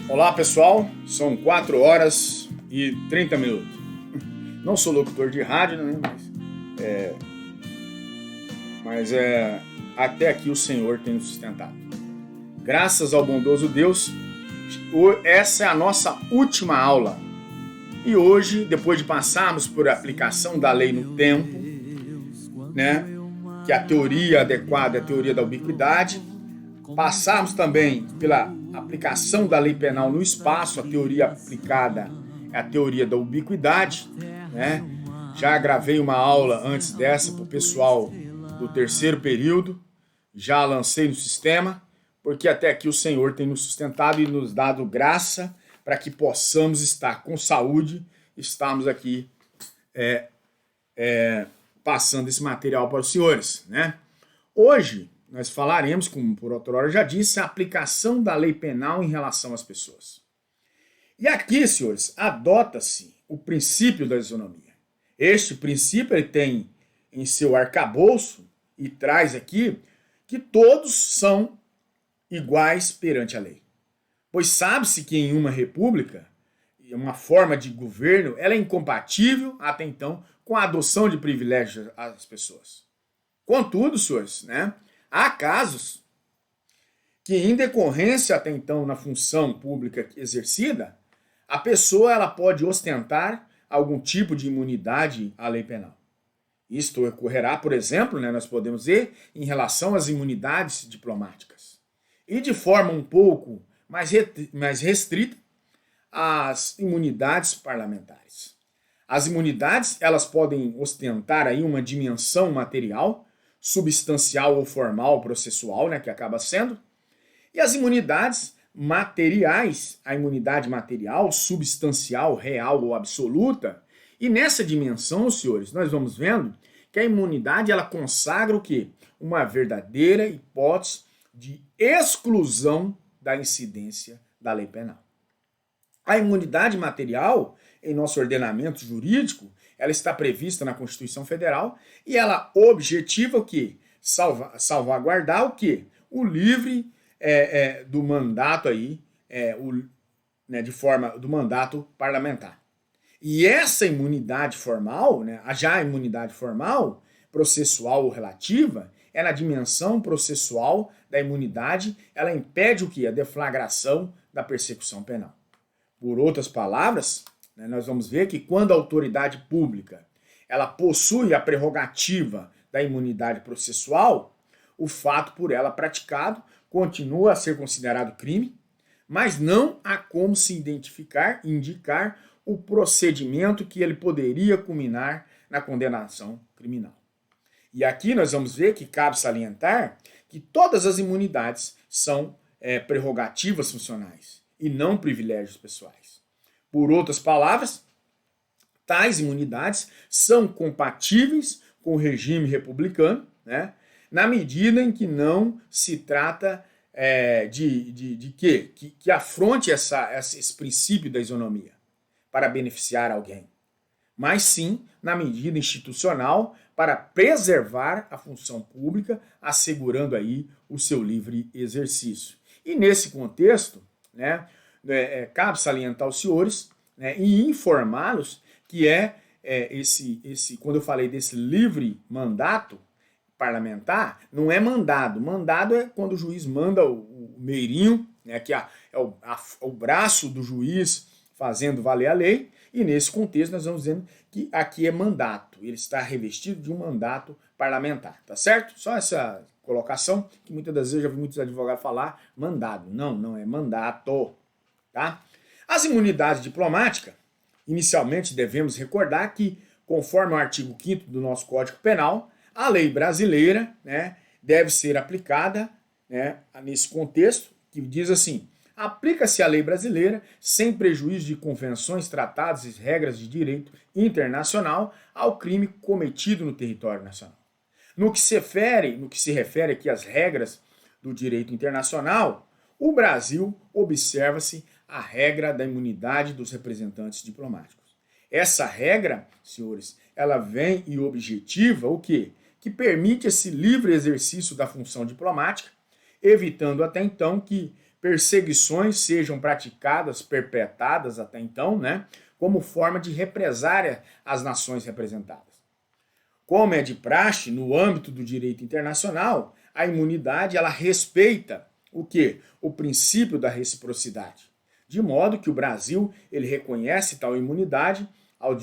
Olá pessoal, são 4 horas e 30 minutos. Não sou locutor de rádio, né? Mas até aqui o Senhor tem nos sustentado. Graças ao bondoso Deus, essa é a nossa última aula. E hoje, depois de passarmos por aplicação da lei no tempo, né? Que a teoria adequada é a teoria da ubiquidade, passarmos também pela aplicação da lei penal no espaço, a teoria aplicada é a teoria da ubiquidade, né? Já gravei uma aula antes dessa para o pessoal do terceiro período, já lancei no sistema, porque até aqui o Senhor tem nos sustentado e nos dado graça para que possamos estar com saúde, estarmos aqui passando esse material para os senhores, né? Hoje nós falaremos, como por outra hora já disse, a aplicação da lei penal em relação às pessoas. E aqui, senhores, adota-se o princípio da isonomia. Este princípio ele tem em seu arcabouço e traz aqui que todos são iguais perante a lei. Pois sabe-se que em uma república, uma forma de governo, ela é incompatível, até então, com a adoção de privilégios às pessoas. Contudo, senhores, né, há casos que, em decorrência até então na função pública exercida, a pessoa ela pode ostentar algum tipo de imunidade à lei penal. Isto ocorrerá, por exemplo, né, nós podemos ver, em relação às imunidades diplomáticas. E de forma um pouco mais restrita, as imunidades parlamentares. As imunidades elas podem ostentar aí uma dimensão material, substancial ou formal, processual, né, que acaba sendo, e as imunidades materiais, a imunidade material, substancial, real ou absoluta, e nessa dimensão, senhores, nós vamos vendo que a imunidade ela consagra o quê? Uma verdadeira hipótese de exclusão da incidência da lei penal. A imunidade material, em nosso ordenamento jurídico, ela está prevista na Constituição Federal e ela objetiva o quê? Salvaguardar o quê? O livre do mandato aí, de forma do mandato parlamentar. E essa imunidade formal, né, já a imunidade formal, processual ou relativa, é na dimensão processual da imunidade, ela impede o quê? A deflagração da persecução penal. Por outras palavras, né, nós vamos ver que quando a autoridade pública ela possui a prerrogativa da imunidade processual, o fato por ela praticado continua a ser considerado crime, mas não há como se indicar o procedimento que ele poderia culminar na condenação criminal. E aqui nós vamos ver que cabe salientar que todas as imunidades são prerrogativas funcionais e não privilégios pessoais. Por outras palavras, tais imunidades são compatíveis com o regime republicano, né, na medida em que não se trata de quê? Que afronte esse princípio da isonomia para beneficiar alguém, mas sim na medida institucional para preservar a função pública, assegurando aí o seu livre exercício. E nesse contexto, né, cabe salientar aos senhores, né, e informá-los que quando eu falei desse livre mandato parlamentar, não é mandado. Mandado é quando o juiz manda o meirinho, né, que é o braço do juiz fazendo valer a lei, e nesse contexto nós vamos dizendo que aqui é mandato, ele está revestido de um mandato parlamentar, tá certo? Só essa colocação, que muitas das vezes eu já vi muitos advogados falar mandado. Não é mandato, tá? As imunidades diplomáticas, inicialmente devemos recordar que, conforme o artigo 5º do nosso Código Penal, a lei brasileira, né, deve ser aplicada, né, nesse contexto, que diz assim: aplica-se a lei brasileira sem prejuízo de convenções, tratados e regras de direito internacional ao crime cometido no território nacional. No que se refere aqui às regras do direito internacional, o Brasil observa-se a regra da imunidade dos representantes diplomáticos. Essa regra, senhores, ela vem e objetiva o quê? Que permite esse livre exercício da função diplomática, evitando até então que perseguições sejam praticadas, perpetradas até então, né, como forma de represária às nações representadas. Como é de praxe, no âmbito do direito internacional, a imunidade ela respeita o quê? O princípio da reciprocidade. De modo que o Brasil ele reconhece tal imunidade aos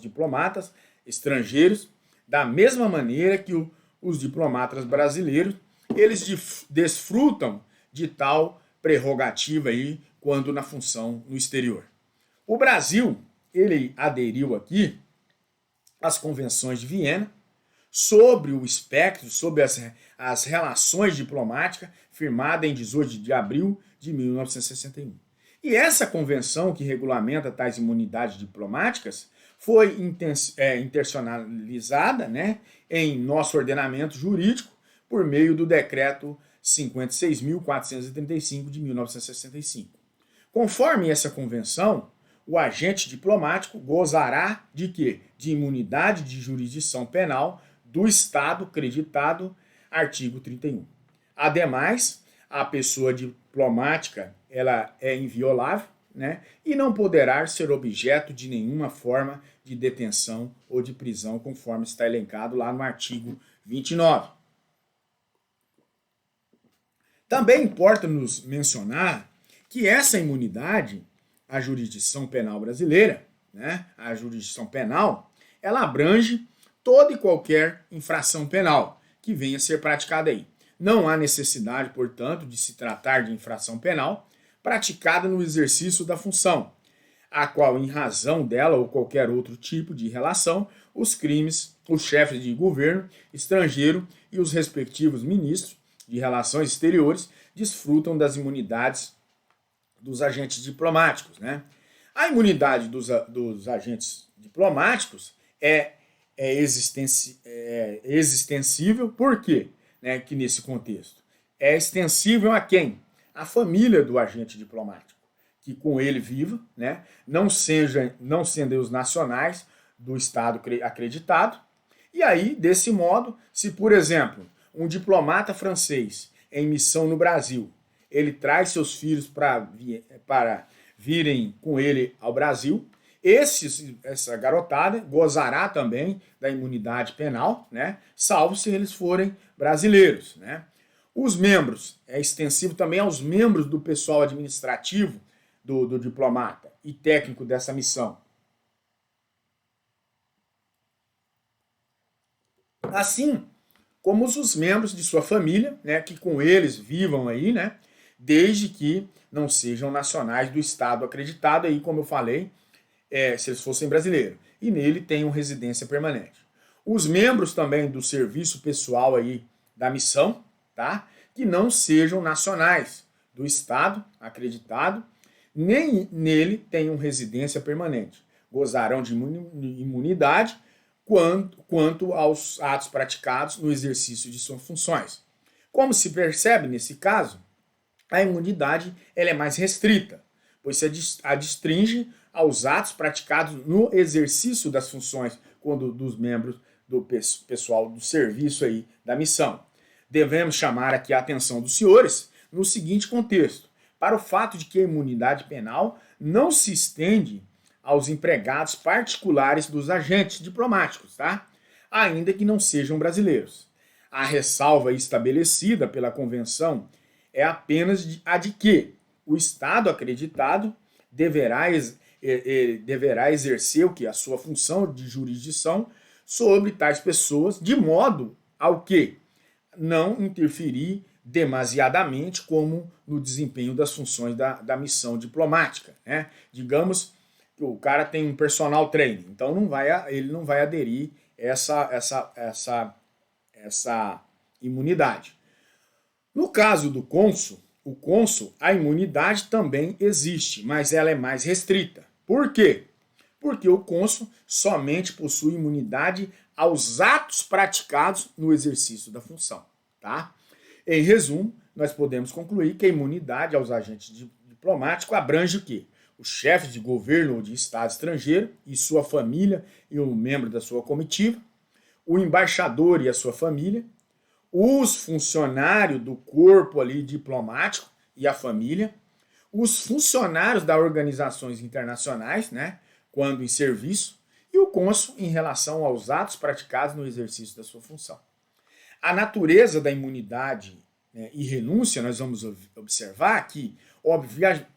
diplomatas estrangeiros, da mesma maneira que os diplomatas brasileiros eles desfrutam de tal prerrogativa aí quando na função no exterior. O Brasil ele aderiu aqui às convenções de Viena sobre o espectro, sobre as relações diplomáticas, firmada em 18 de abril de 1961. E essa convenção que regulamenta tais imunidades diplomáticas foi internacionalizada, né, em nosso ordenamento jurídico por meio do decreto 56.435 de 1965. Conforme essa convenção, o agente diplomático gozará de quê? De imunidade de jurisdição penal do Estado creditado, artigo 31. Ademais, a pessoa diplomática ela é inviolável, né, e não poderá ser objeto de nenhuma forma de detenção ou de prisão, conforme está elencado lá no artigo 29. Também importa nos mencionar que essa imunidade, a jurisdição penal brasileira, né, a jurisdição penal, ela abrange toda e qualquer infração penal que venha a ser praticada aí. Não há necessidade, portanto, de se tratar de infração penal praticada no exercício da função, a qual, em razão dela ou qualquer outro tipo de relação, os crimes, os chefes de governo estrangeiro e os respectivos ministros de relações exteriores desfrutam das imunidades dos agentes diplomáticos, né? A imunidade dos agentes diplomáticos é extensível, por quê? Né, que nesse contexto é extensível a quem? A família do agente diplomático, que com ele viva, né, não sendo os nacionais do Estado acreditado. E aí, desse modo, se por exemplo, um diplomata francês em missão no Brasil, ele traz seus filhos para virem com ele ao Brasil, essa garotada gozará também da imunidade penal, né, salvo se eles forem brasileiros, né. Os membros, é extensivo também aos membros do pessoal administrativo do diplomata e técnico dessa missão. Assim como os membros de sua família, né, que com eles vivam aí, né, desde que não sejam nacionais do Estado acreditado aí, como eu falei, se eles fossem brasileiros, e nele tenham residência permanente. Os membros também do serviço pessoal aí da missão, tá? Que não sejam nacionais do Estado acreditado, nem nele tenham residência permanente. Gozarão de imunidade quanto aos atos praticados no exercício de suas funções. Como se percebe nesse caso, a imunidade ela é mais restrita, pois se adstringe aos atos praticados no exercício das funções dos membros do pessoal do serviço aí da missão. Devemos chamar aqui a atenção dos senhores no seguinte contexto, para o fato de que a imunidade penal não se estende aos empregados particulares dos agentes diplomáticos, tá? Ainda que não sejam brasileiros. A ressalva estabelecida pela convenção é apenas a de que o Estado acreditado deverá exercer o que? A sua função de jurisdição sobre tais pessoas, de modo ao que não interferir demasiadamente como no desempenho das funções da missão diplomática, né? Digamos que o cara tem um personal trainer, então ele não vai aderir essa imunidade. No caso do cônsul, o cônsul, a imunidade também existe, mas ela é mais restrita. Por quê? Porque o cônsul somente possui imunidade aos atos praticados no exercício da função, tá? Em resumo, nós podemos concluir que a imunidade aos agentes diplomáticos abrange o quê? O chefe de governo ou de Estado estrangeiro e sua família e um membro da sua comitiva, o embaixador e a sua família, os funcionários do corpo ali diplomático e a família, os funcionários das organizações internacionais, né, quando em serviço, e o cônsul em relação aos atos praticados no exercício da sua função. A natureza da imunidade, né, e renúncia, nós vamos observar que,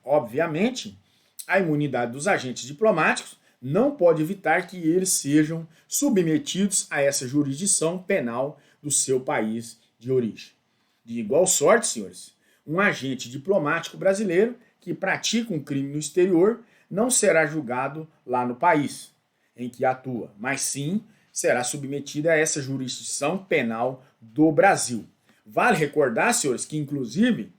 obviamente, a imunidade dos agentes diplomáticos não pode evitar que eles sejam submetidos a essa jurisdição penal do seu país de origem. De igual sorte, senhores, um agente diplomático brasileiro que pratica um crime no exterior não será julgado lá no país em que atua, mas sim será submetido a essa jurisdição penal do Brasil. Vale recordar, senhores, que inclusive,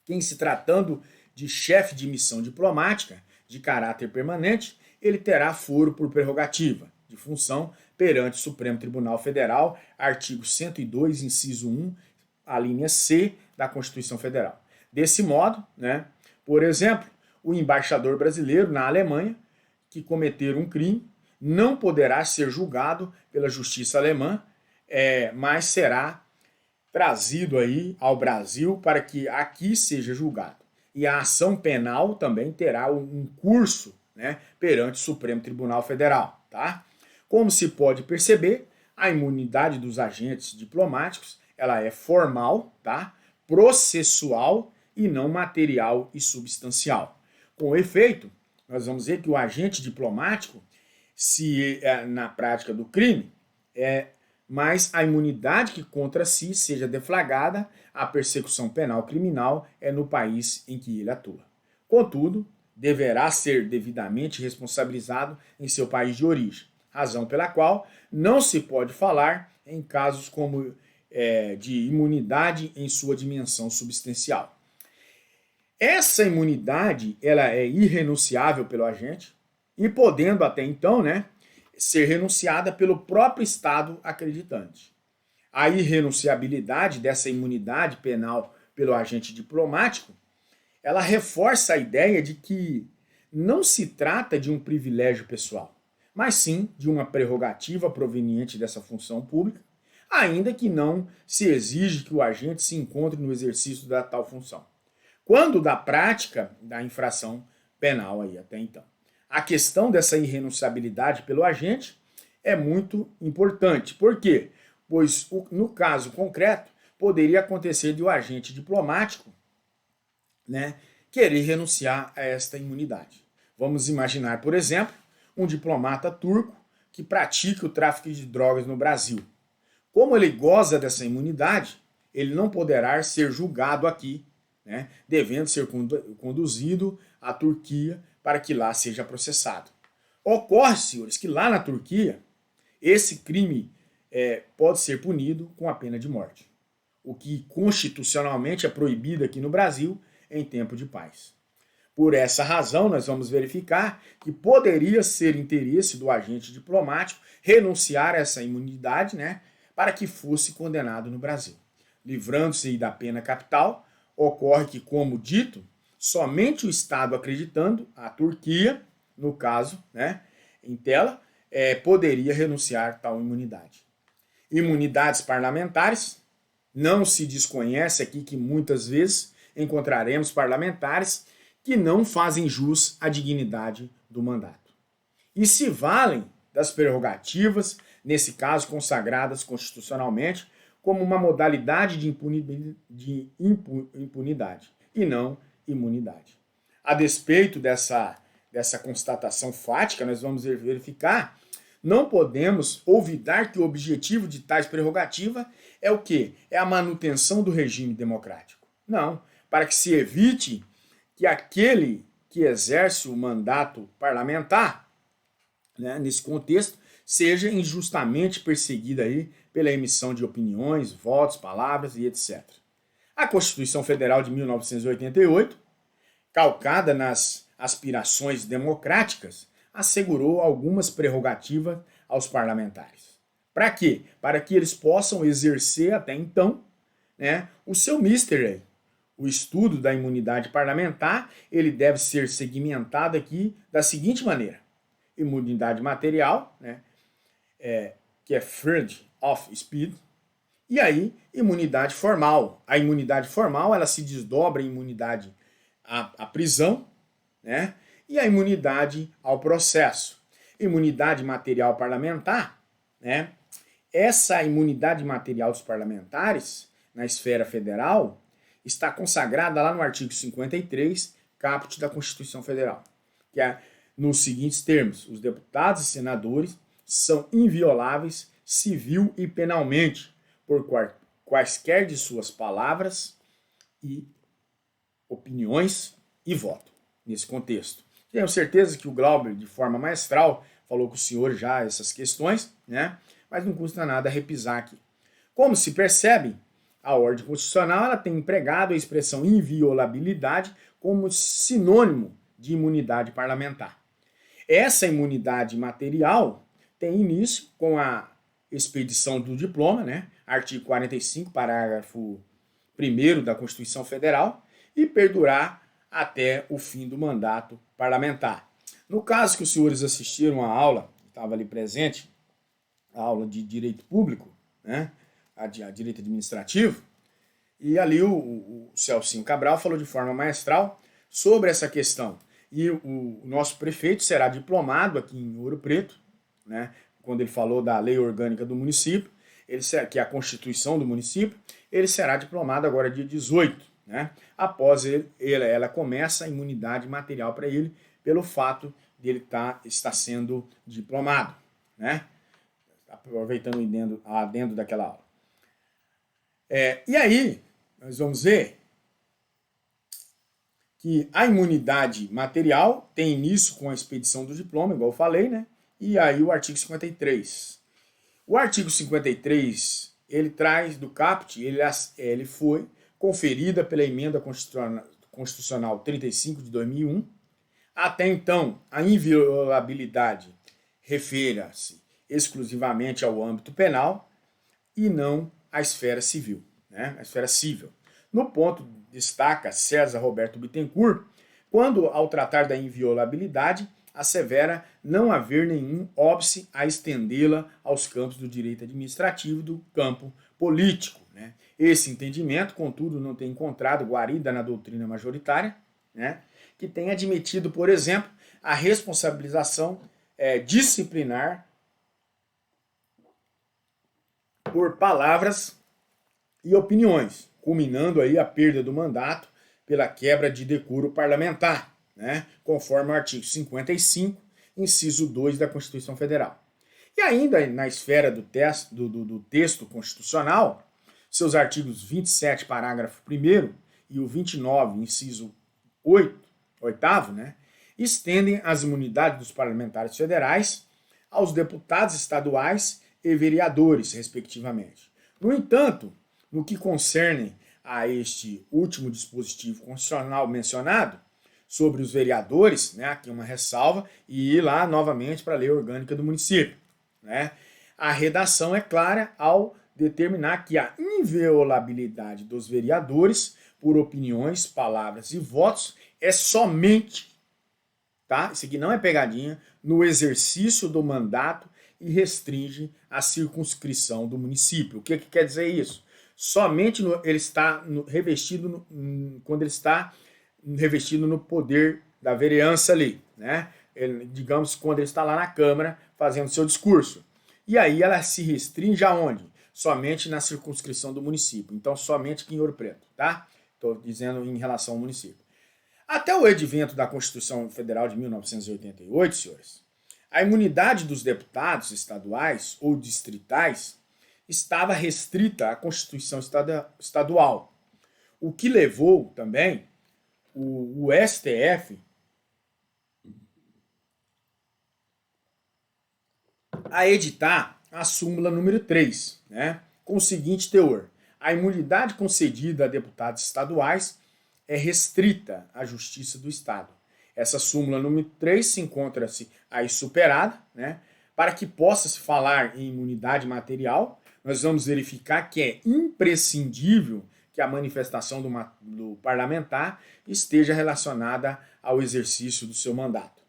quem se tratando de chefe de missão diplomática de caráter permanente, ele terá foro por prerrogativa de função perante o Supremo Tribunal Federal, artigo 102, inciso 1, a linha C da Constituição Federal. Desse modo, né, por exemplo, o embaixador brasileiro na Alemanha que cometer um crime não poderá ser julgado pela justiça alemã, mas será trazido aí ao Brasil para que aqui seja julgado. E a ação penal também terá um curso, né, perante o Supremo Tribunal Federal. Tá? Como se pode perceber, a imunidade dos agentes diplomáticos ela é formal, tá? Processual e não material e substancial. Com efeito, nós vamos ver que o agente diplomático, se na prática do crime, mas a imunidade que contra si seja deflagrada, a persecução penal criminal é no país em que ele atua. Contudo, deverá ser devidamente responsabilizado em seu país de origem, razão pela qual não se pode falar em casos como de imunidade em sua dimensão substancial. Essa imunidade ela é irrenunciável pelo agente e podendo até então, né, ser renunciada pelo próprio Estado acreditante. A irrenunciabilidade dessa imunidade penal pelo agente diplomático ela reforça a ideia de que não se trata de um privilégio pessoal, mas sim de uma prerrogativa proveniente dessa função pública, ainda que não se exige que o agente se encontre no exercício da tal função. Quando da prática da infração penal aí até então. A questão dessa irrenunciabilidade pelo agente é muito importante. Por quê? Pois no caso concreto poderia acontecer de o agente diplomático, né, querer renunciar a esta imunidade. Vamos imaginar, por exemplo, um diplomata turco que pratica o tráfico de drogas no Brasil. Como ele goza dessa imunidade, ele não poderá ser julgado aqui, né, devendo ser conduzido à Turquia para que lá seja processado. Ocorre, senhores, que lá na Turquia, esse crime pode ser punido com a pena de morte, o que constitucionalmente é proibido aqui no Brasil em tempo de paz. Por essa razão, nós vamos verificar que poderia ser interesse do agente diplomático renunciar a essa imunidade, né, para que fosse condenado no Brasil. Livrando-se da pena capital, ocorre que, como dito, somente o Estado acreditando, a Turquia, no caso, né, em tela, poderia renunciar a tal imunidade. Imunidades parlamentares, não se desconhece aqui que muitas vezes encontraremos parlamentares que não fazem jus à dignidade do mandato. E se valem das prerrogativas, nesse caso consagradas constitucionalmente, como uma modalidade de impunidade e não imunidade. A despeito dessa constatação fática, nós vamos verificar, não podemos olvidar que o objetivo de tais prerrogativas é o quê? É a manutenção do regime democrático. Não, para que se evite que aquele que exerce o mandato parlamentar, né, nesse contexto, seja injustamente perseguido aí pela emissão de opiniões, votos, palavras e etc. A Constituição Federal de 1988, calcada nas aspirações democráticas, assegurou algumas prerrogativas aos parlamentares. Para quê? Para que eles possam exercer até então, né, o seu mystery. O estudo da imunidade parlamentar, ele deve ser segmentado aqui da seguinte maneira. Imunidade material, né, que é freedom of speech, E aí, imunidade formal. A imunidade formal, ela se desdobra em imunidade à prisão, né? E a imunidade ao processo. Imunidade material parlamentar, né? Essa imunidade material dos parlamentares, na esfera federal, está consagrada lá no artigo 53, caput da Constituição Federal, que é nos seguintes termos: os deputados e senadores são invioláveis civil e penalmente por quaisquer de suas palavras e opiniões e voto, nesse contexto. Tenho certeza que o Glauber, de forma maestral, falou com o senhor já essas questões, né? Mas não custa nada repisar aqui. Como se percebe, a ordem constitucional ela tem empregado a expressão inviolabilidade como sinônimo de imunidade parlamentar. Essa imunidade material tem início com a expedição do diploma, né? Artigo 45, parágrafo 1º da Constituição Federal, e perdurar até o fim do mandato parlamentar. No caso que os senhores assistiram à aula, estava ali presente, a aula de Direito Público, né? a Direito Administrativo, e ali o Celcinho Cabral falou de forma maestral sobre essa questão. E o nosso prefeito será diplomado aqui em Ouro Preto, né? Quando ele falou da lei orgânica do município, que é a constituição do município, ele será diplomado agora dia 18, né? Após ela começa a imunidade material para ele, pelo fato de ele estar sendo diplomado, né? Aproveitando o adendo daquela aula. E aí, nós vamos ver que a imunidade material tem início com a expedição do diploma, igual eu falei, né? E aí o artigo 53. O artigo 53, ele traz do caput, ele foi conferida pela emenda constitucional 35 de 2001. Até então, a inviolabilidade refere-se exclusivamente ao âmbito penal e não à esfera civil, né? A esfera civil. No ponto, destaca César Roberto Bittencourt, quando, ao tratar da inviolabilidade, assevera não haver nenhum óbice a estendê-la aos campos do direito administrativo e do campo político, né? Esse entendimento, contudo, não tem encontrado guarida na doutrina majoritária, né? Que tem admitido, por exemplo, a responsabilização disciplinar por palavras e opiniões, culminando aí a perda do mandato pela quebra de decoro parlamentar, né? Conforme o artigo 55, inciso 2 da Constituição Federal. E ainda na esfera do texto constitucional, seus artigos 27, parágrafo 1º, e o 29, inciso 8º, né? Estendem as imunidades dos parlamentares federais aos deputados estaduais e vereadores, respectivamente. No entanto, no que concerne a este último dispositivo constitucional mencionado, sobre os vereadores, né, aqui uma ressalva, e ir lá novamente para a lei orgânica do município, né? A redação é clara ao determinar que a inviolabilidade dos vereadores por opiniões, palavras e votos é somente, tá? Isso aqui não é pegadinha, no exercício do mandato e restringe a circunscrição do município. O que quer dizer isso? Somente ele está revestido quando ele está revestido no poder da vereança ali, né? Digamos, quando ele está lá na Câmara fazendo seu discurso. E aí ela se restringe aonde? Somente na circunscrição do município. Então, somente aqui em Ouro Preto, tá? Estou dizendo em relação ao município. Até o advento da Constituição Federal de 1988, senhores, a imunidade dos deputados estaduais ou distritais estava restrita à Constituição estadual, o que levou também o STF a editar a súmula número 3, né, com o seguinte teor: a imunidade concedida a deputados estaduais é restrita à Justiça do Estado. Essa súmula número 3 se encontra-se aí superada, né? Para que possa se falar em imunidade material, nós vamos verificar que é imprescindível que a manifestação do parlamentar esteja relacionada ao exercício do seu mandato.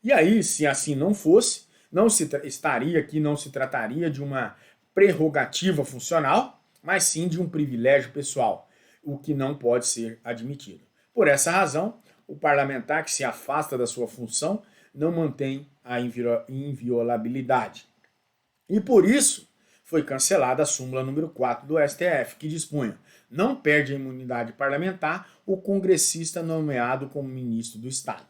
E aí, se assim não fosse, não se trataria de uma prerrogativa funcional, mas sim de um privilégio pessoal, o que não pode ser admitido. Por essa razão, o parlamentar que se afasta da sua função não mantém a inviolabilidade. E por isso foi cancelada a súmula número 4 do STF, que dispunha: não perde a imunidade parlamentar o congressista nomeado como ministro do Estado.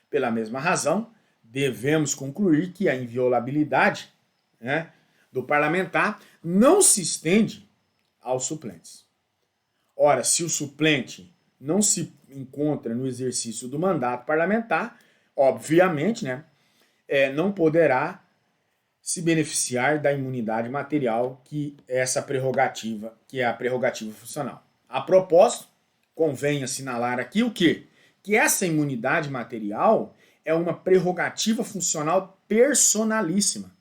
Pela mesma razão, devemos concluir que a inviolabilidade, né, do parlamentar não se estende aos suplentes. Ora, se o suplente não se encontra no exercício do mandato parlamentar, obviamente, né, não poderá se beneficiar da imunidade material, que é essa prerrogativa, que é a prerrogativa funcional. A propósito, convém assinalar aqui o quê? Que essa imunidade material é uma prerrogativa funcional personalíssima.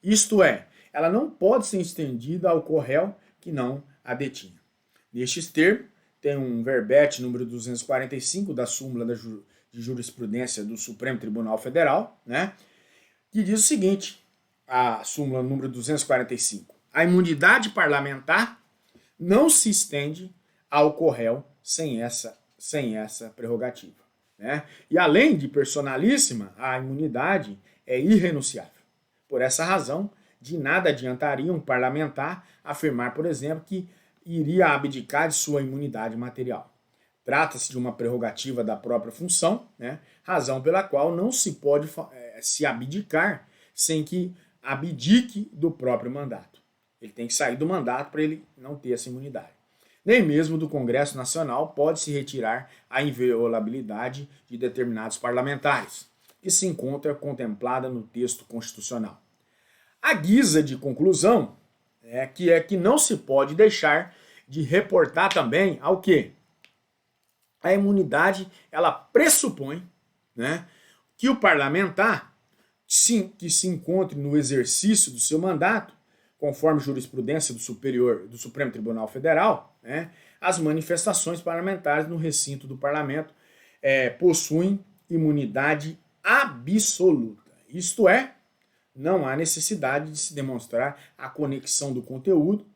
Isto é, ela não pode ser estendida ao corréu que não a detinha. Nestes termos, tem um verbete número 245 da súmula de jurisprudência do Supremo Tribunal Federal, né, que diz o seguinte: a súmula número 245. A imunidade parlamentar não se estende ao corréu sem essa prerrogativa. Né? E além de personalíssima, a imunidade é irrenunciável. Por essa razão, de nada adiantaria um parlamentar afirmar, por exemplo, que iria abdicar de sua imunidade material. Trata-se de uma prerrogativa da própria função, né? Razão pela qual não se pode se abdicar sem que abdique do próprio mandato. Ele tem que sair do mandato para ele não ter essa imunidade. Nem mesmo do Congresso Nacional pode-se retirar a inviolabilidade de determinados parlamentares, que se encontra contemplada no texto constitucional. A guisa de conclusão é que não se pode deixar de reportar também ao quê? A imunidade, ela pressupõe, né, que o parlamentar que se encontre no exercício do seu mandato, conforme jurisprudência do Supremo Tribunal Federal, né, as manifestações parlamentares no recinto do parlamento possuem imunidade absoluta. Isto é, não há necessidade de se demonstrar a conexão do conteúdo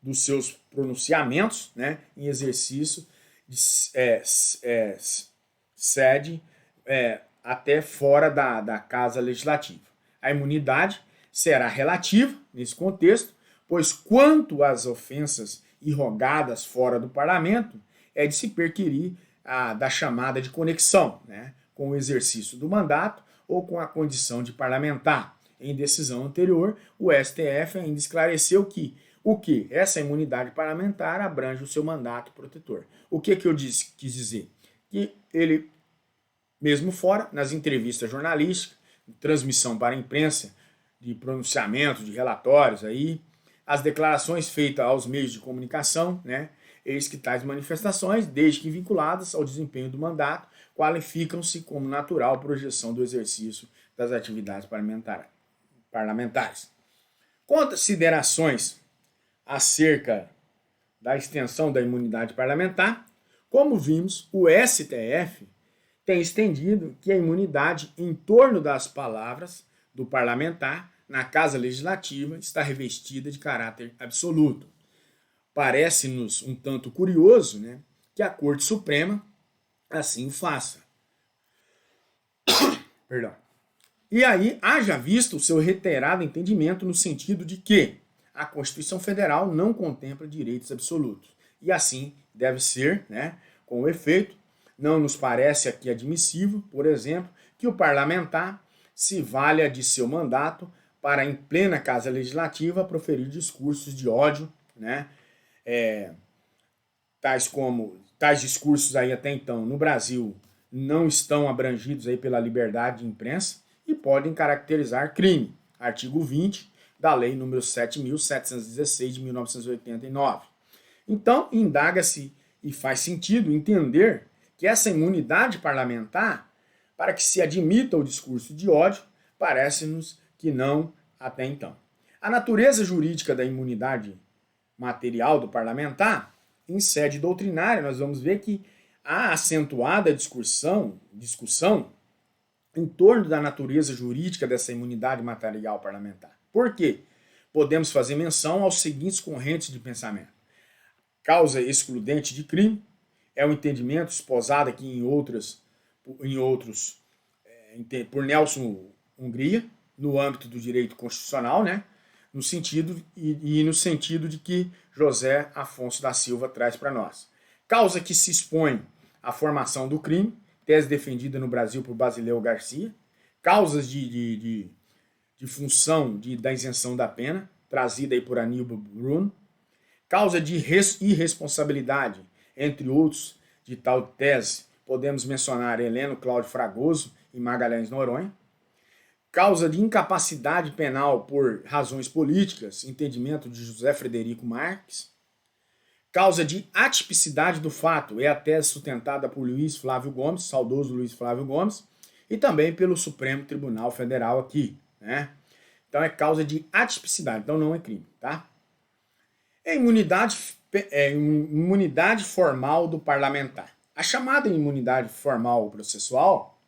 dos seus pronunciamentos, né, em exercício de sede até fora da Casa Legislativa. A imunidade será relativa nesse contexto, pois quanto às ofensas irrogadas fora do parlamento, é de se perquirir da chamada de conexão, né, com o exercício do mandato ou com a condição de parlamentar. Em decisão anterior, o STF ainda esclareceu que essa imunidade parlamentar abrange o seu mandato protetor. O que eu quis dizer? Que ele, mesmo fora, nas entrevistas jornalísticas, transmissão para a imprensa, de pronunciamento, de relatórios, aí, as declarações feitas aos meios de comunicação, né, eis que tais manifestações, desde que vinculadas ao desempenho do mandato, qualificam-se como natural projeção do exercício das atividades parlamentares. Considerações acerca da extensão da imunidade parlamentar. Como vimos, o STF tem estendido que a imunidade em torno das palavras do parlamentar na Casa Legislativa está revestida de caráter absoluto. Parece-nos um tanto curioso, né, que a Corte Suprema assim o faça. Perdão. E aí, haja visto o seu reiterado entendimento no sentido de que a Constituição Federal não contempla direitos absolutos. E assim deve ser, né, com o efeito. Não nos parece aqui admissível, por exemplo, que o parlamentar se valha de seu mandato para, em plena Casa Legislativa, proferir discursos de ódio, né, tais discursos aí até então no Brasil não estão abrangidos aí pela liberdade de imprensa e podem caracterizar crime. Artigo 20 da Lei nº 7.716 de 1989. Então, indaga-se e faz sentido entender que essa imunidade parlamentar, para que se admita o discurso de ódio, parece-nos que não até então. A natureza jurídica da imunidade material do parlamentar, em sede doutrinária, nós vamos ver que há acentuada discussão em torno da natureza jurídica dessa imunidade material parlamentar. Por quê? Podemos fazer menção aos seguintes correntes de pensamento. causa excludente de crime, é um entendimento esposado aqui em outros por Nelson Hungria, no âmbito do direito constitucional, né? No sentido no sentido de que José Afonso da Silva traz para nós. Causa que se expõe à formação do crime, tese defendida no Brasil por Basileu Garcia, causas de função da isenção da pena, trazida aí por Aníbal Bruno, causa de irresponsabilidade, entre outros, de tal tese, podemos mencionar Heleno Cláudio Fragoso e Magalhães Noronha, causa de incapacidade penal por razões políticas, entendimento de José Frederico Marques, causa de atipicidade do fato, é a tese sustentada por Luiz Flávio Gomes, saudoso Luiz Flávio Gomes, e também pelo Supremo Tribunal Federal aqui, né? Então é causa de atipicidade, então não é crime, tá? Imunidade formal do parlamentar. A chamada imunidade formal processual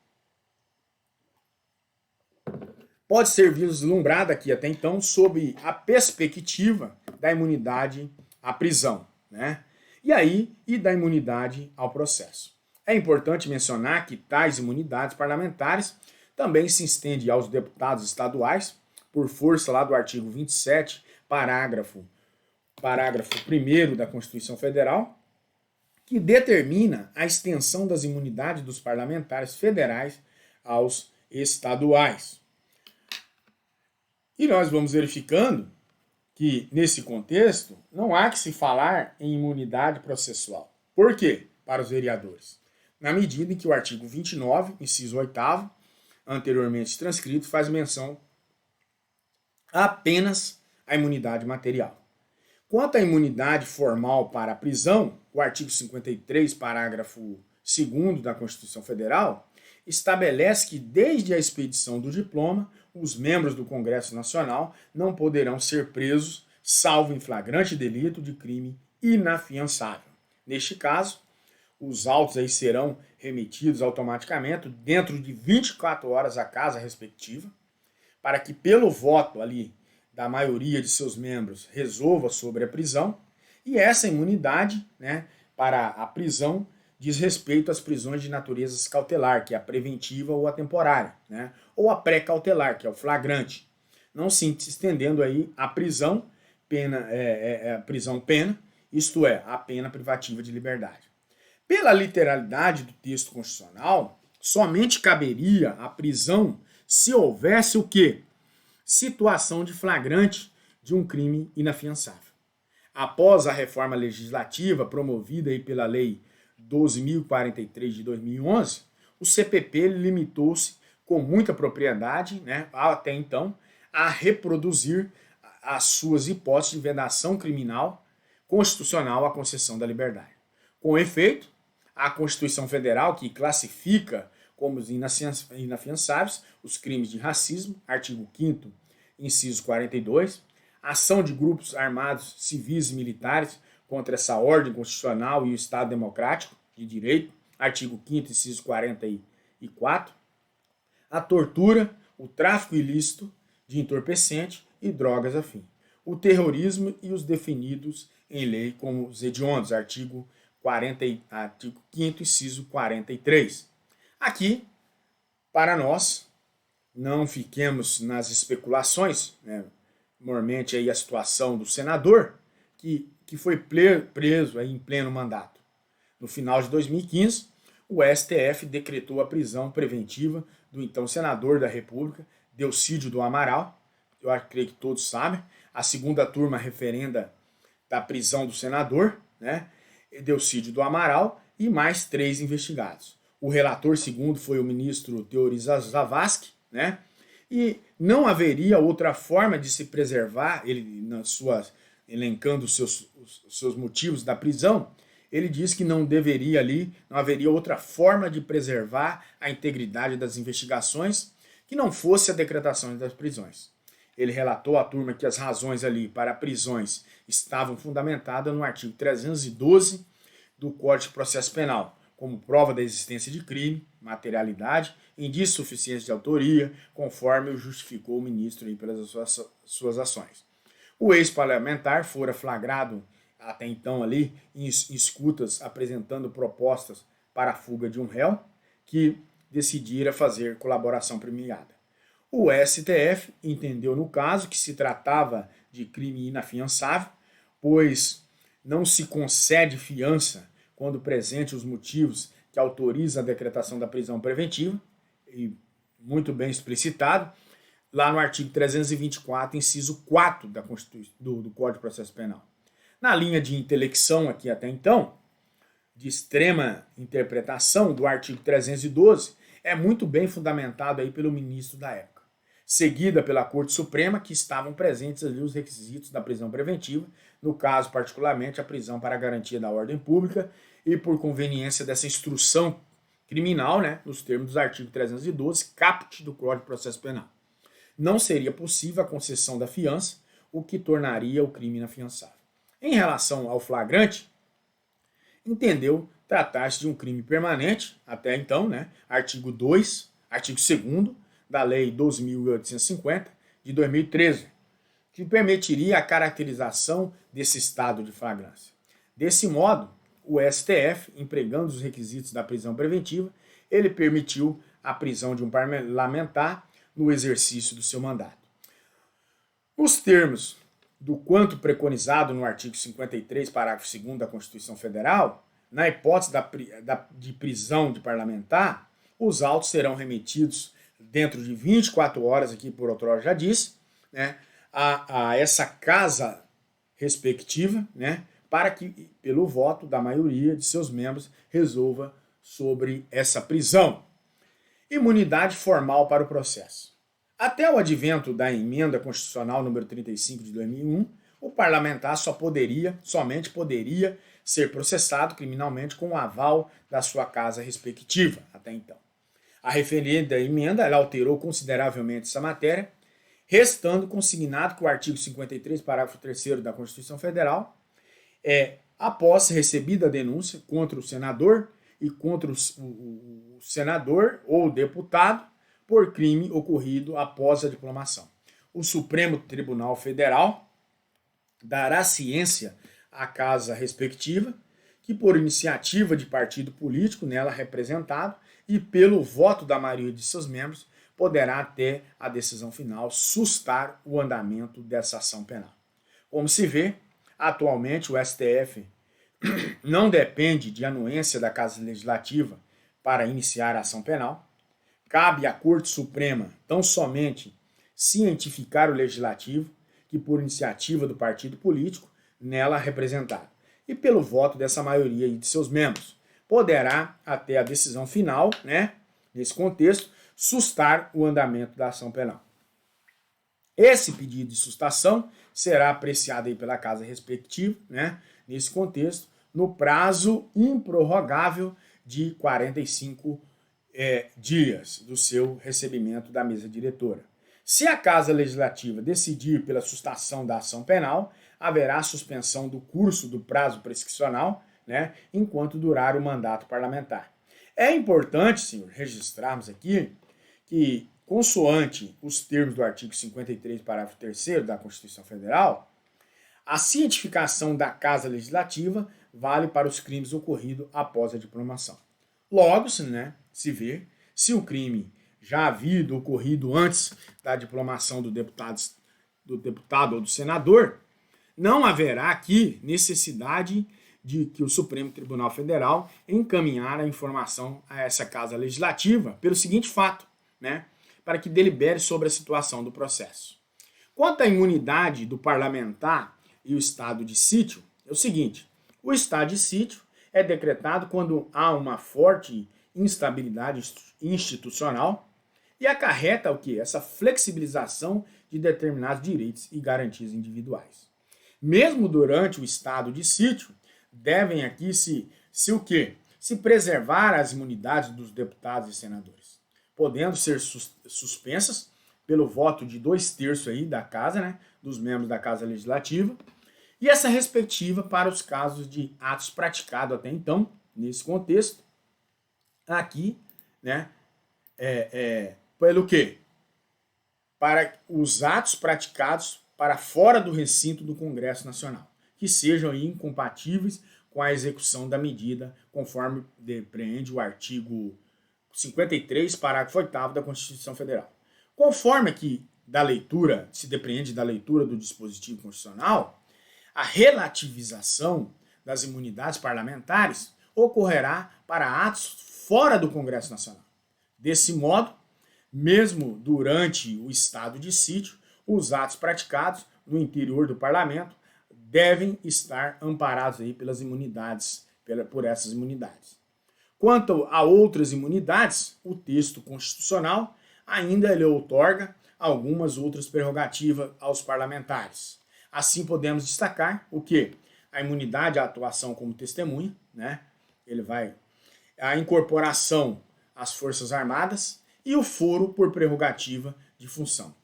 pode ser vislumbrada aqui até então sob a perspectiva da imunidade à prisão, né? E da imunidade ao processo. É importante mencionar que tais imunidades parlamentares também se estendem aos deputados estaduais, por força lá do artigo 27, parágrafo 1º da Constituição Federal, que determina a extensão das imunidades dos parlamentares federais aos estaduais. E nós vamos verificando que, nesse contexto, não há que se falar em imunidade processual. Por quê? Para os vereadores. Na medida em que o artigo 29, inciso 8º, anteriormente transcrito, faz menção apenas à imunidade material. Quanto à imunidade formal para a prisão, o artigo 53, parágrafo 2º da Constituição Federal, estabelece que desde a expedição do diploma, os membros do Congresso Nacional não poderão ser presos, salvo em flagrante delito de crime inafiançável. Neste caso, os autos aí serão remetidos automaticamente dentro de 24 horas à casa respectiva, para que pelo voto ali da maioria de seus membros resolva sobre a prisão, e essa imunidade, né, para a prisão diz respeito às prisões de natureza cautelar, que é a preventiva ou a temporária, né, ou a pré-cautelar, que é o flagrante, não se estendendo aí a prisão, prisão-pena, isto é, a pena privativa de liberdade. Pela literalidade do texto constitucional, somente caberia a prisão se houvesse o quê? Situação de flagrante de um crime inafiançável. Após a reforma legislativa promovida aí pela Lei 12.043 de 2011, o CPP limitou-se com muita propriedade, né, até então, a reproduzir as suas hipóteses de vedação criminal constitucional à concessão da liberdade. Com efeito, a Constituição Federal, que classifica como inafiançáveis os crimes de racismo, artigo 5º, inciso 42, ação de grupos armados civis e militares contra essa ordem constitucional e o Estado democrático de direito, artigo 5º, inciso 44, a tortura, o tráfico ilícito de entorpecente e drogas afim, o terrorismo e os definidos em lei como os hediondos, artigo 5º, inciso 43. Aqui, para nós, não fiquemos nas especulações, né? Normalmente aí a situação do senador, que foi preso aí em pleno mandato. No final de 2015, o STF decretou a prisão preventiva do então senador da República, Delcídio do Amaral, eu creio que todos sabem, a segunda turma referenda da prisão do senador, né? Delcídio do Amaral e mais 3 investigados. O relator segundo foi o ministro Teori Zavascki, né? E não haveria outra forma de se preservar, ele elencando os seus motivos da prisão, ele diz que não haveria outra forma de preservar a integridade das investigações que não fosse a decretação das prisões. Ele relatou à turma que as razões ali para prisões estavam fundamentadas no artigo 312 do Código de Processo Penal, como prova da existência de crime, materialidade, indício suficiente de autoria, conforme o justificou o ministro aí pelas suas ações. O ex-parlamentar fora flagrado até então ali, em escutas apresentando propostas para a fuga de um réu, que decidira fazer colaboração premiada. O STF entendeu no caso que se tratava de crime inafiançável, pois não se concede fiança quando presente os motivos que autorizam a decretação da prisão preventiva, e muito bem explicitado, lá no artigo 324, inciso 4 do Código de Processo Penal. Na linha de intelecção aqui até então, de extrema interpretação do artigo 312, é muito bem fundamentado aí pelo ministro da época, seguida pela Corte Suprema, que estavam presentes ali os requisitos da prisão preventiva, no caso particularmente a prisão para a garantia da ordem pública e por conveniência dessa instrução criminal, né, nos termos do artigo 312, caput do Código de Processo Penal. Não seria possível a concessão da fiança, o que tornaria o crime inafiançável. Em relação ao flagrante, entendeu tratar-se de um crime permanente, até então, né, artigo 2, artigo 2º da Lei 12.850, de 2013, que permitiria a caracterização desse estado de flagrância. Desse modo, o STF, empregando os requisitos da prisão preventiva, ele permitiu a prisão de um parlamentar no exercício do seu mandato. Os termos do quanto preconizado no artigo 53, parágrafo 2º da Constituição Federal, na hipótese de prisão de parlamentar, os autos serão remetidos dentro de 24 horas, aqui por outrora já disse, né, a essa casa respectiva, né, para que, pelo voto da maioria de seus membros, resolva sobre essa prisão. Imunidade formal para o processo. Até o advento da emenda constitucional número 35 de 2001, o parlamentar somente poderia ser processado criminalmente com o aval da sua casa respectiva, até então. A referida emenda ela alterou consideravelmente essa matéria, restando consignado que o artigo 53, parágrafo 3º da Constituição Federal, após recebida a denúncia contra o senador e contra o senador ou deputado por crime ocorrido após a diplomação. O Supremo Tribunal Federal dará ciência à casa respectiva, que por iniciativa de partido político nela representado e pelo voto da maioria de seus membros, poderá até a decisão final sustar o andamento dessa ação penal. Como se vê, atualmente o STF não depende de anuência da Casa Legislativa para iniciar a ação penal. Cabe à Corte Suprema tão somente cientificar o Legislativo, que por iniciativa do partido político nela representado, e pelo voto dessa maioria de seus membros, poderá, até a decisão final, né, nesse contexto, sustar o andamento da ação penal. Esse pedido de sustação será apreciado aí pela casa respectiva, né, nesse contexto, no prazo improrrogável de 45 dias do seu recebimento da mesa diretora. Se a Casa Legislativa decidir pela sustação da ação penal, haverá suspensão do curso do prazo prescricional, né, enquanto durar o mandato parlamentar. É importante, senhor, registrarmos aqui que, consoante os termos do artigo 53, parágrafo 3º da Constituição Federal, a cientificação da Casa Legislativa vale para os crimes ocorridos após a diplomação. Logo, se vê, se o crime já havido ocorrido antes da diplomação do deputado ou do senador, não haverá aqui necessidade de que o Supremo Tribunal Federal encaminhar a informação a essa Casa Legislativa pelo seguinte fato, né, para que delibere sobre a situação do processo. Quanto à imunidade do parlamentar e o estado de sítio, é o seguinte: o estado de sítio é decretado quando há uma forte instabilidade institucional e acarreta o que? Essa flexibilização de determinados direitos e garantias individuais. Mesmo durante o estado de sítio, devem aqui se preservar as imunidades dos deputados e senadores, podendo ser suspensas pelo voto de 2/3 aí da casa, né, dos membros da Casa Legislativa, e essa respectiva para os casos de atos praticados até então, nesse contexto, aqui, né, pelo quê? Para os atos praticados para fora do recinto do Congresso Nacional, que sejam aí incompatíveis com a execução da medida, conforme depreende o artigo 53, parágrafo 8º da Constituição Federal. Conforme aqui se depreende da leitura do dispositivo constitucional, a relativização das imunidades parlamentares ocorrerá para atos fora do Congresso Nacional. Desse modo, mesmo durante o estado de sítio, os atos praticados no interior do parlamento devem estar amparados aí pelas imunidades, por essas imunidades. Quanto a outras imunidades, o texto constitucional ainda ele outorga algumas outras prerrogativas aos parlamentares. Assim podemos destacar o quê? A imunidade à atuação como testemunha, né? A incorporação às Forças Armadas e o foro por prerrogativa de função.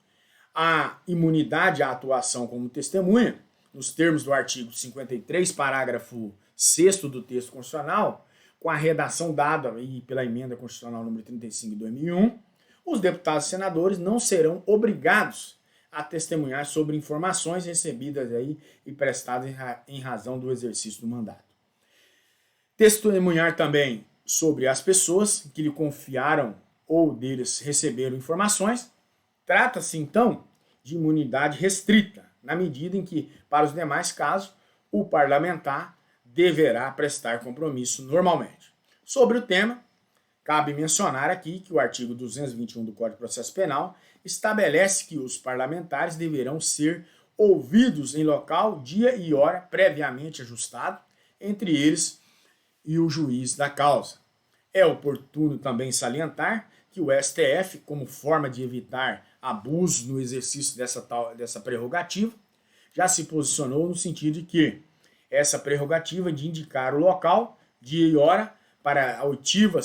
A imunidade à atuação como testemunha, nos termos do artigo 53, parágrafo 6º do texto constitucional, com a redação dada aí pela emenda constitucional número 35 de 2001, os deputados e senadores não serão obrigados a testemunhar sobre informações recebidas aí e prestadas em razão do exercício do mandato. Testemunhar também sobre as pessoas que lhe confiaram ou deles receberam informações. Trata-se, então, de imunidade restrita, na medida em que, para os demais casos, o parlamentar deverá prestar compromisso normalmente. Sobre o tema, cabe mencionar aqui que o artigo 221 do Código de Processo Penal estabelece que os parlamentares deverão ser ouvidos em local, dia e hora previamente ajustado entre eles e o juiz da causa. É oportuno também salientar que o STF, como forma de evitar abusos no exercício dessa prerrogativa, já se posicionou no sentido de que essa prerrogativa de indicar o local, dia e hora para a oitiva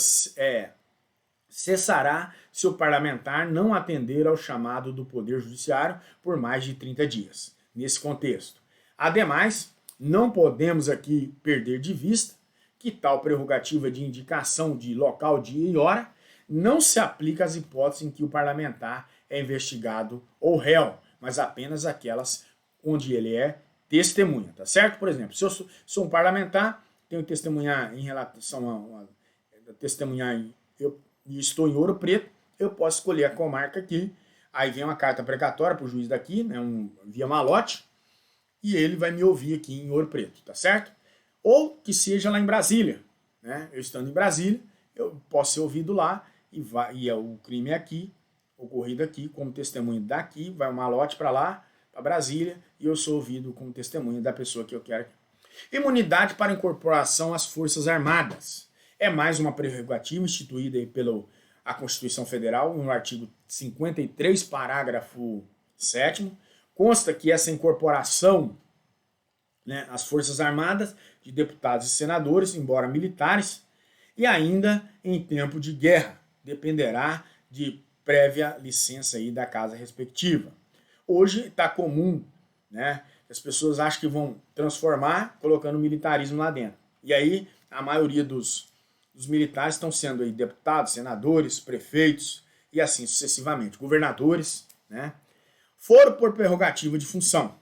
cessará se o parlamentar não atender ao chamado do Poder Judiciário por mais de 30 dias, nesse contexto. Ademais, não podemos aqui perder de vista que tal prerrogativa de indicação de local, dia e hora não se aplica às hipóteses em que o parlamentar é investigado ou réu, mas apenas aquelas onde ele é testemunha, tá certo? Por exemplo, se eu sou um parlamentar, tenho que testemunhar em relação a testemunhar e estou em Ouro Preto, eu posso escolher a comarca aqui, aí vem uma carta precatória para o juiz daqui, né, via malote, e ele vai me ouvir aqui em Ouro Preto, tá certo? Ou que seja lá em Brasília, né? Eu estando em Brasília, eu posso ser ouvido lá e o crime é aqui, ocorrido aqui, como testemunha daqui, vai um malote para lá, para Brasília, e eu sou ouvido como testemunha da pessoa que eu quero. Imunidade para incorporação às Forças Armadas. É mais uma prerrogativa instituída aí pela Constituição Federal, no artigo 53, parágrafo 7º. Consta que essa incorporação, né, às Forças Armadas de deputados e senadores, embora militares, e ainda em tempo de guerra, dependerá de prévia licença aí da casa respectiva. Hoje está comum, né? As pessoas acham que vão transformar colocando militarismo lá dentro. E aí a maioria dos militares estão sendo aí deputados, senadores, prefeitos e assim sucessivamente, governadores, né? Foro por prerrogativa de função.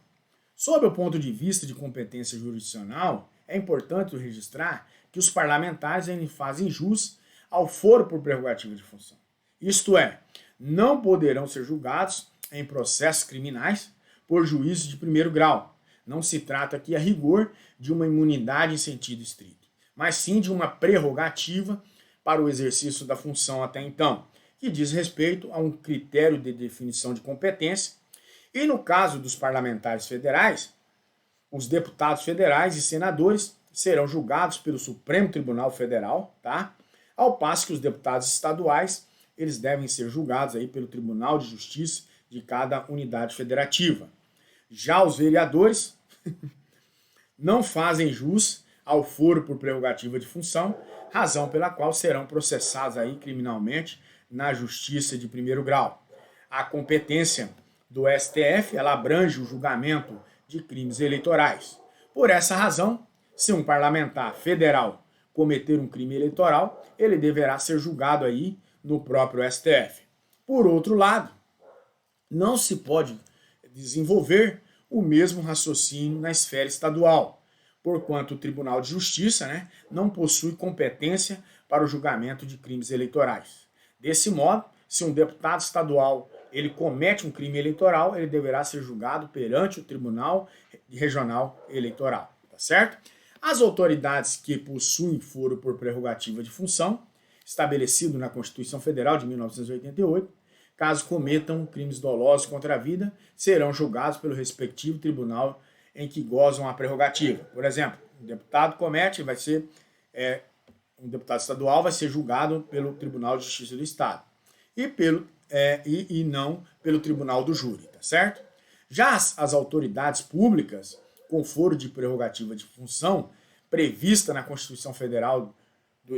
Sob o ponto de vista de competência jurisdicional, é importante registrar que os parlamentares fazem jus ao foro por prerrogativa de função. Isto é, não poderão ser julgados em processos criminais por juízes de primeiro grau. Não se trata aqui, a rigor, de uma imunidade em sentido estrito, mas sim de uma prerrogativa para o exercício da função até então, que diz respeito a um critério de definição de competência. E no caso dos parlamentares federais, os deputados federais e senadores serão julgados pelo Supremo Tribunal Federal, tá? Ao passo que os deputados estaduais, eles devem ser julgados aí pelo Tribunal de Justiça de cada unidade federativa. Já os vereadores não fazem jus ao foro por prerrogativa de função, razão pela qual serão processados aí criminalmente na Justiça de primeiro grau. A competência do STF, ela abrange o julgamento de crimes eleitorais. Por essa razão, se um parlamentar federal cometer um crime eleitoral, ele deverá ser julgado aí no próprio STF. Por outro lado, não se pode desenvolver o mesmo raciocínio na esfera estadual, porquanto o Tribunal de Justiça, né, não possui competência para o julgamento de crimes eleitorais. Desse modo, se um deputado estadual ele comete um crime eleitoral, ele deverá ser julgado perante o Tribunal Regional Eleitoral, tá certo? As autoridades que possuem foro por prerrogativa de função, estabelecido na Constituição Federal de 1988, caso cometam crimes dolosos contra a vida, serão julgados pelo respectivo tribunal em que gozam a prerrogativa. Por exemplo, um deputado comete, um deputado estadual vai ser julgado pelo Tribunal de Justiça do Estado e não pelo Tribunal do Júri, tá certo? Já as autoridades públicas com foro de prerrogativa de função prevista na Constituição Federal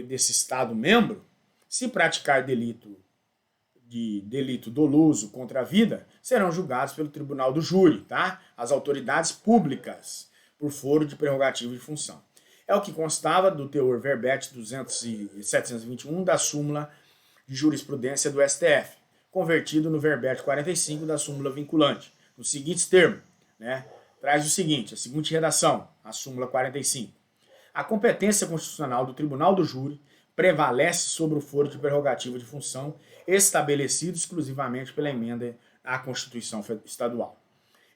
desse Estado membro, se praticar delito doloso contra a vida, serão julgados pelo Tribunal do Júri, tá? As autoridades públicas, por foro de prerrogativa de função. É o que constava do teor verbete 721 da súmula de jurisprudência do STF, convertido no verbete 45 da súmula vinculante, nos seguintes termos, né? Traz o seguinte, a seguinte redação, a súmula 45. A competência constitucional do Tribunal do Júri prevalece sobre o foro de prerrogativa de função estabelecido exclusivamente pela emenda à Constituição Estadual.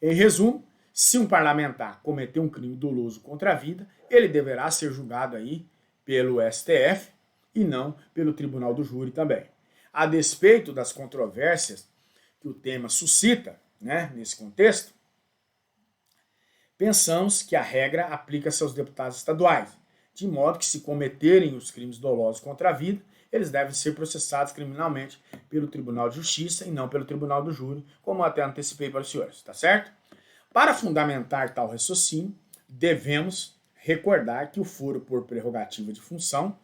Em resumo, se um parlamentar cometer um crime doloso contra a vida, ele deverá ser julgado aí pelo STF e não pelo Tribunal do Júri também. A despeito das controvérsias que o tema suscita, né, nesse contexto, pensamos que a regra aplica-se aos deputados estaduais, de modo que, se cometerem os crimes dolosos contra a vida, eles devem ser processados criminalmente pelo Tribunal de Justiça e não pelo Tribunal do Júri, como até antecipei para os senhores, tá certo? Para fundamentar tal raciocínio, devemos recordar que o foro por prerrogativa de função,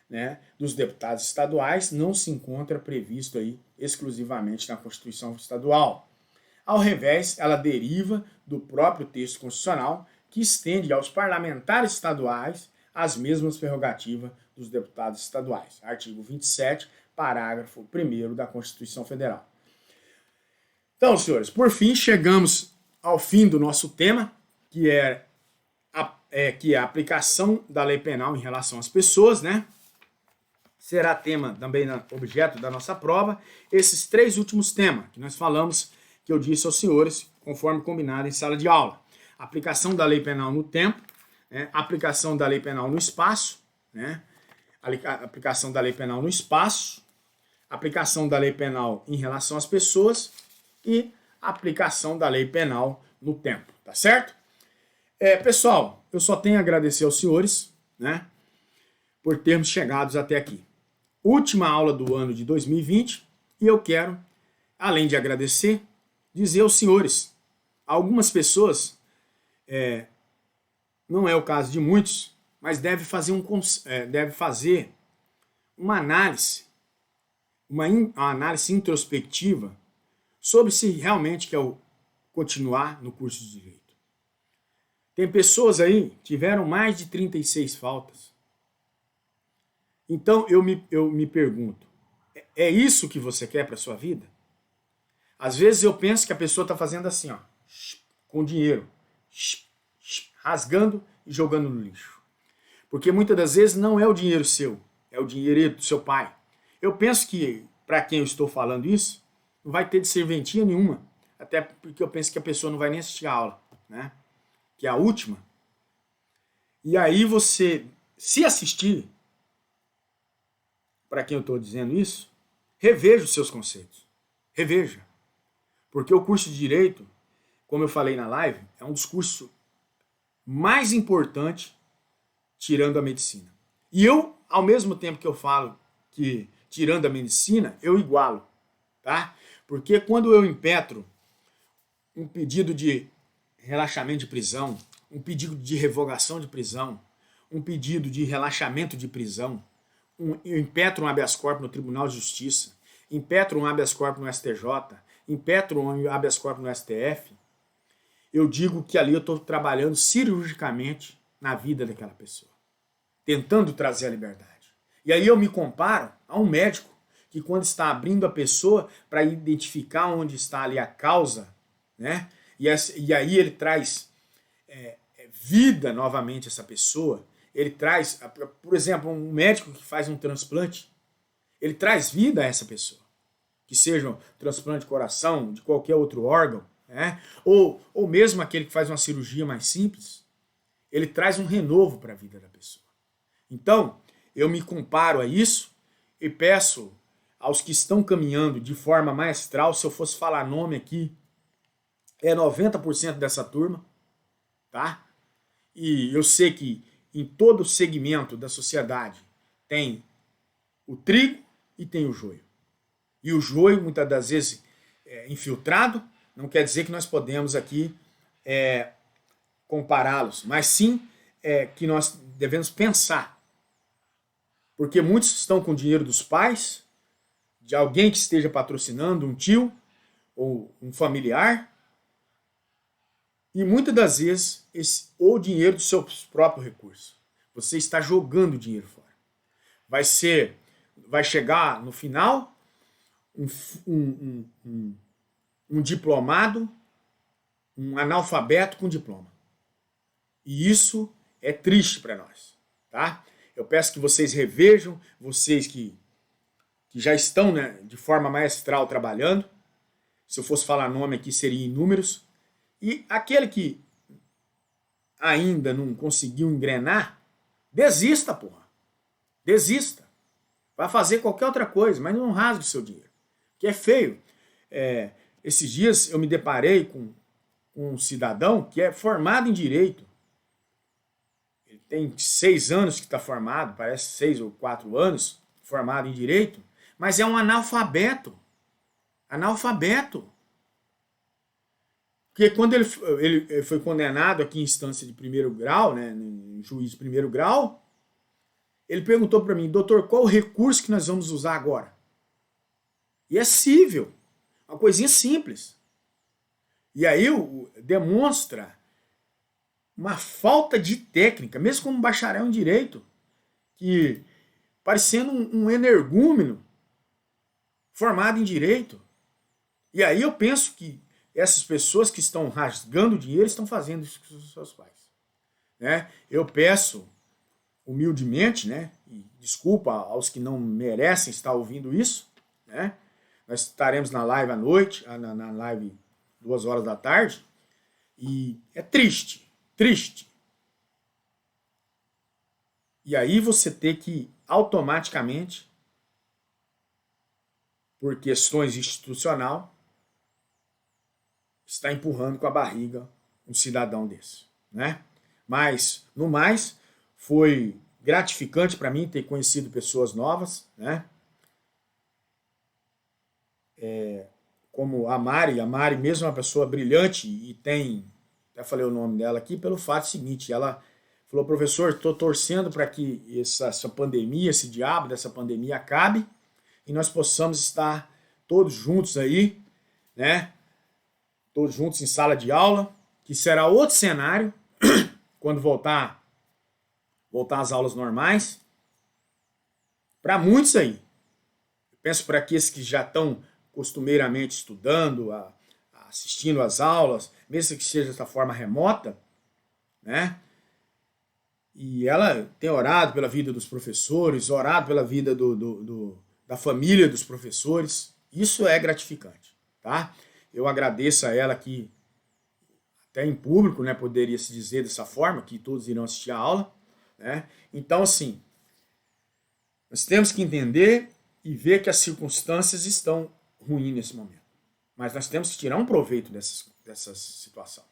né, dos deputados estaduais não se encontra previsto aí exclusivamente na Constituição Estadual. Ao revés, ela deriva do próprio texto constitucional, que estende aos parlamentares estaduais as mesmas prerrogativas dos deputados estaduais. Artigo 27, parágrafo 1º da Constituição Federal. Então, senhores, por fim, chegamos ao fim do nosso tema, que é a aplicação da lei penal em relação às pessoas, né? Será tema também objeto da nossa prova. Esses 3 últimos temas que nós falamos, que eu disse aos senhores, conforme combinado em sala de aula. Aplicação da lei penal no tempo, né? Aplicação da lei penal no espaço, né? Aplicação da lei penal no espaço, aplicação da lei penal em relação às pessoas e aplicação da lei penal no tempo, tá certo? Pessoal, eu só tenho a agradecer aos senhores, né, por termos chegado até aqui. Última aula do ano de 2020 e eu quero, além de agradecer, dizer aos senhores, algumas pessoas, não é o caso de muitos, mas deve fazer uma análise, uma análise introspectiva sobre se realmente quer continuar no curso de Direito. Tem pessoas aí que tiveram mais de 36 faltas. Então eu me pergunto, é isso que você quer para a sua vida? Às vezes eu penso que a pessoa está fazendo assim, ó, com dinheiro, rasgando e jogando no lixo. Porque muitas das vezes não é o dinheiro seu, é o dinheiro do seu pai. Eu penso que, para quem eu estou falando isso, não vai ter de serventia nenhuma. Até porque eu penso que a pessoa não vai nem assistir a aula, né? Que é a última. E aí você, se assistir, para quem eu estou dizendo isso, reveja os seus conceitos. Reveja. Porque o curso de Direito, como eu falei na live, é um dos cursos mais importantes tirando a medicina. E eu, ao mesmo tempo que eu falo que tirando a medicina, eu igualo, tá? Porque quando eu impetro um pedido de relaxamento de prisão, um pedido de revogação de prisão, um pedido de relaxamento de prisão, eu impetro um habeas corpus no Tribunal de Justiça, impetro um habeas corpus no STJ, impetro um habeas corpus no STF, eu digo que ali eu estou trabalhando cirurgicamente na vida daquela pessoa, tentando trazer a liberdade. E aí eu me comparo a um médico que, quando está abrindo a pessoa para identificar onde está ali a causa, né, e aí ele traz vida novamente a essa pessoa. Ele traz, por exemplo, um médico que faz um transplante, ele traz vida a essa pessoa. Que seja um transplante de coração, de qualquer outro órgão, né? Ou mesmo aquele que faz uma cirurgia mais simples, ele traz um renovo para a vida da pessoa. Então, eu me comparo a isso e peço aos que estão caminhando de forma maestral, se eu fosse falar nome aqui, é 90% dessa turma, tá? E eu sei que em todo segmento da sociedade tem o trigo e tem o joio. E o joio, muitas das vezes, infiltrado, não quer dizer que nós podemos aqui compará-los, mas sim que nós devemos pensar. Porque muitos estão com o dinheiro dos pais, de alguém que esteja patrocinando, um tio ou um familiar, e muitas das vezes o dinheiro dos seus próprios recursos. Você está jogando o dinheiro fora. Vai chegar no final um diplomado, um analfabeto com diploma. E isso é triste para nós, tá? Eu peço que vocês revejam, vocês que já estão, né, de forma maestral trabalhando. Se eu fosse falar nome aqui, seria inúmeros. E aquele que ainda não conseguiu engrenar, desista, porra. Desista. Vai fazer qualquer outra coisa, mas não rasgue o seu dinheiro. Que é feio. Esses dias eu me deparei com um cidadão que é formado em Direito. Ele tem 6 anos que está formado, parece 6 ou 4 anos formado em Direito, mas é um analfabeto. Analfabeto. Porque quando ele foi condenado aqui em instância de primeiro grau, né, em juiz de primeiro grau, ele perguntou para mim, doutor, qual o recurso que nós vamos usar agora? E é cível, uma coisinha simples. E aí demonstra uma falta de técnica, mesmo como bacharel em Direito, que parecendo um energúmeno formado em Direito. E aí eu penso que essas pessoas que estão rasgando dinheiro estão fazendo isso com os seus pais. Né? Eu peço humildemente, né, e desculpa aos que não merecem estar ouvindo isso, né? Nós estaremos na live à noite, na live 2 horas da tarde, e é triste, triste. E aí você ter que automaticamente, por questões institucional, está empurrando com a barriga um cidadão desse, né? Mas, no mais, foi gratificante para mim ter conhecido pessoas novas, né? Como a Mari mesmo é uma pessoa brilhante e tem, até falei o nome dela aqui, pelo fato seguinte, ela falou, professor, estou torcendo para que essa pandemia, esse diabo dessa pandemia acabe e nós possamos estar todos juntos aí, né? Todos juntos em sala de aula, que será outro cenário quando voltar às aulas normais. Para muitos aí, eu penso para aqueles que já estão costumeiramente estudando, assistindo às aulas, mesmo que seja dessa forma remota, né? E ela tem orado pela vida dos professores, orado pela vida da família dos professores. Isso é gratificante, tá? Eu agradeço a ela aqui, até em público, né, poderia se dizer dessa forma, que todos irão assistir a aula, né? Então, assim, nós temos que entender e ver que as circunstâncias estão ruins nesse momento. Mas nós temos que tirar um proveito dessa situação.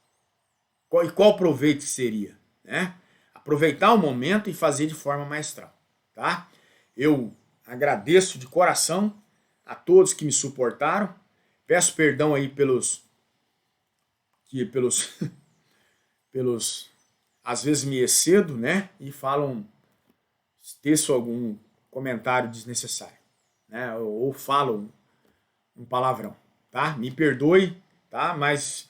Qual proveito seria? Né? Aproveitar o momento e fazer de forma maestral. Tá? Eu agradeço de coração a todos que me suportaram. Peço perdão aí pelos às vezes me excedo, né? E teço algum comentário desnecessário, né? Ou falo um palavrão, tá? Me perdoe, tá? Mas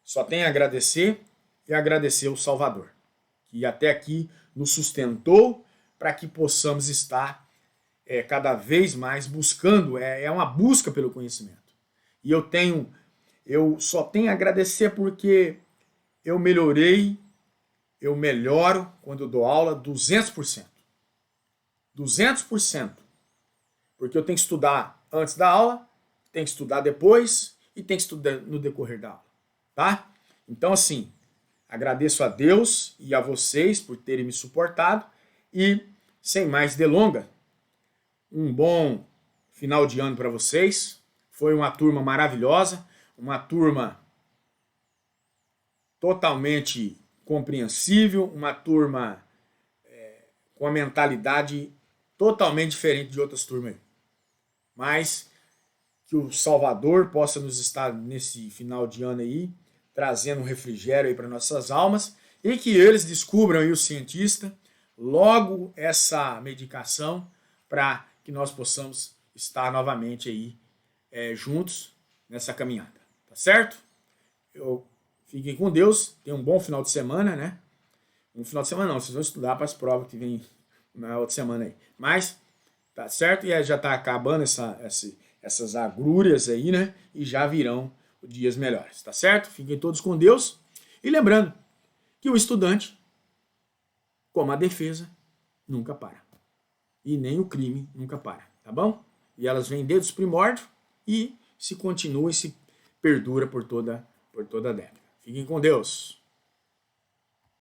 só tenho a agradecer e agradecer ao Salvador, que até aqui nos sustentou para que possamos estar cada vez mais buscando, é uma busca pelo conhecimento. E eu tenho Eu só tenho a agradecer porque eu melhorei, eu melhoro quando eu dou aula 200%. 200%. Porque eu tenho que estudar antes da aula, tenho que estudar depois e tenho que estudar no decorrer da aula. Tá? Então, assim, agradeço a Deus e a vocês por terem me suportado e, sem mais delonga, um bom final de ano para vocês. Foi uma turma maravilhosa, uma turma totalmente compreensível, uma turma com a mentalidade totalmente diferente de outras turmas aí. Mas que o Salvador possa nos estar nesse final de ano aí, trazendo um refrigério aí para nossas almas, e que eles descubram aí, o cientista, logo essa medicação para que nós possamos estar novamente aí juntos nessa caminhada. Tá certo? Fiquem com Deus, tenham um bom final de semana, né? Um final de semana não, vocês vão estudar para as provas que vem na outra semana aí. Mas, tá certo? E já tá acabando essas agrúrias aí, né? E já virão dias melhores, tá certo? Fiquem todos com Deus. E lembrando que o estudante, como a defesa, nunca para. E nem o crime nunca para, tá bom? E elas vêm desde os primórdios e se continua e se perdura por toda a década. Fiquem com Deus.